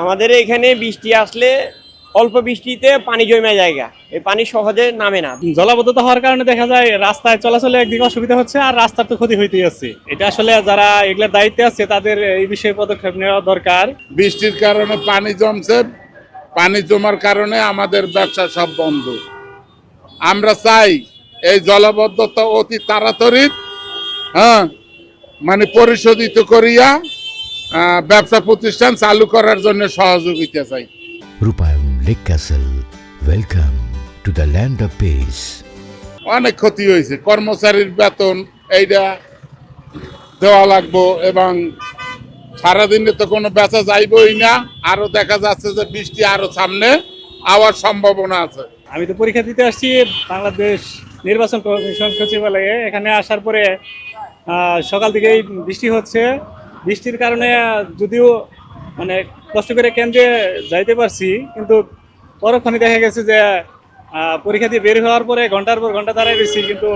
আমাদের এখানে বৃষ্টি আসলে অল্প বৃষ্টিতে পানি জমে জায়গা, এই পানি সহজে নামে না। জলাবদ্ধতা হওয়ার কারণে দেখা যায় রাস্তায় চলাচলে একদিকে অসুবিধা হচ্ছে আর রাস্তার তো ক্ষতি হইতেই আছে। এটা আসলে যারা এগুলোর দায়িত্বে আছে তাদের এই বিষয়ে পদক্ষেপ নেওয়া দরকার। বৃষ্টির কারণে পানি জমছে, পানি জমার কারণে আমাদের ব্যবসা সব বন্ধ। আমরা চাই এই জলাবদ্ধতা অতি তাড়াতাড়ি মানে পরিশোধিত করিয়া ব্যবসা প্রতিষ্ঠান চালু করার জন্য সহযোগিতা চাই। রূপায়ণ lake castle, welcome to the land of piece. অনেক ক্ষতি হয়েছে, কর্মচারীর বেতন এইটা দেওয়া লাগবো এবং সারাদিনে তো কোনো বেচা যাইবই না। আরো দেখা যাচ্ছে যে বৃষ্টি আরো সামনে আওয়ার সম্ভাবনা আছে। আমি তো পরীক্ষা দিতে আসছি বাংলাদেশ নির্বাচন কমিশন সচিবালয়ে। এখানে আসার পরে সকাল থেকেই বৃষ্টি হচ্ছে। বৃষ্টির কারণে যদিও মানে কষ্ট করে কেন্দ্রে যাইতে পারছি, কিন্তু পরক্ষণে দেখা গেছে যে পরীক্ষা দিয়ে বের হওয়ার পরে ঘন্টার পর ঘন্টা দাঁড়ায় রয়েছি, কিন্তু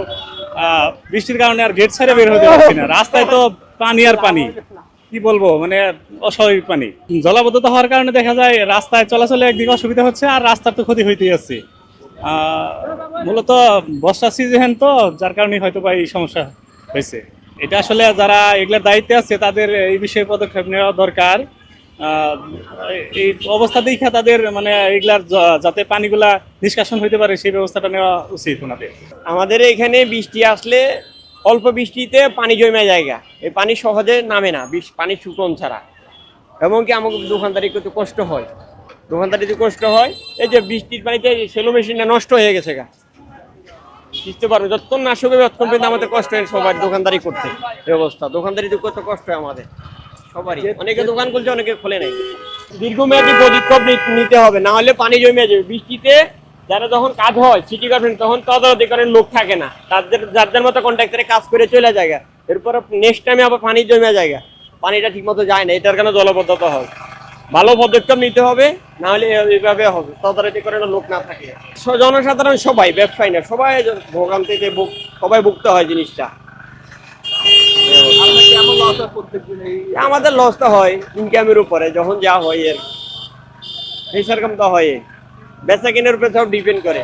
বৃষ্টির কারণে আর গেট ছেড়ে বের হতে পারছি না। রাস্তায় তো পানি আর পানি, কি বলবো, মানে অস্বাভাবিক পানি। জলাবদ্ধতা হওয়ার কারণে দেখা যায় রাস্তায় চলাচলে একদিকে অসুবিধা হচ্ছে আর রাস্তার তো ক্ষতি হইতেই আছে। মূলত বর্ষা সিজন তো, যার কারণে হয়তো বা এই সমস্যা হয়েছে। এটা আসলে যারা এগুলোর দায়িত্বে আছে তাদের এই বিষয়ে পদক্ষেপ নেওয়া দরকার। এই অবস্থা দেখা তাদের মানে এগুলার যাতে পানিগুলা নিষ্কাশন হইতে পারে সেই ব্যবস্থাটা নেওয়া উচিত ওনাদের। আমাদের এখানে বৃষ্টি আসলে অল্প বৃষ্টিতে পানি জমে জায়গা, এই পানি সহজে নামে না পানি শুকন ছাড়া। এবং কি আমাকে দোকানদারি করতে কষ্ট হয়, দোকানদারিতে কষ্ট হয়। এই যে বৃষ্টির পানিতে সেলো মেশিনটা নষ্ট হয়ে গেছে গা, বুঝতে পারবো। যতক্ষণ না শুকাবে ততক্ষণ পর্যন্ত আমাদের কষ্ট হয় সবার দোকানদারি করতে। এই অবস্থা, দোকানদারিতে করতে কষ্ট হয় আমাদের সবারই। অনেকে দোকান খুলছে, অনেকে খোলে নাই। দীর্ঘমেয়াদী পদক্ষেপ নিতে হবে, না হলে পানি জমে যাবে। বৃষ্টিতে যারা যখন কাজ হয় সিটি কর্পোরেশন, তখন তদারকি করার লোক থাকে না, তাদের যার মতো কন্ট্রাক্টরে কাজ করে চলে যায়। এরপর নেক্সট টাইমে আবার পানি জমে যায়, পানিটা ঠিক মতো যায় না, এটার কারণে জলাবদ্ধতা হয়। ভালো পদক্ষেপ নিতে হবে, না হলে এইভাবে হবে, তদারকি করার লোক না থাকে। জনসাধারণ সবাই, ব্যবসায়ী না, সবাই ভোগান্তিতে সবাই ভুগতে হয় জিনিসটা। আমাদের লস তো হয় ইনকামের উপরে, যখন যা হয় এর সেরকম তো হয়, বেচা কেনার উপরে সব ডিপেন্ড করে।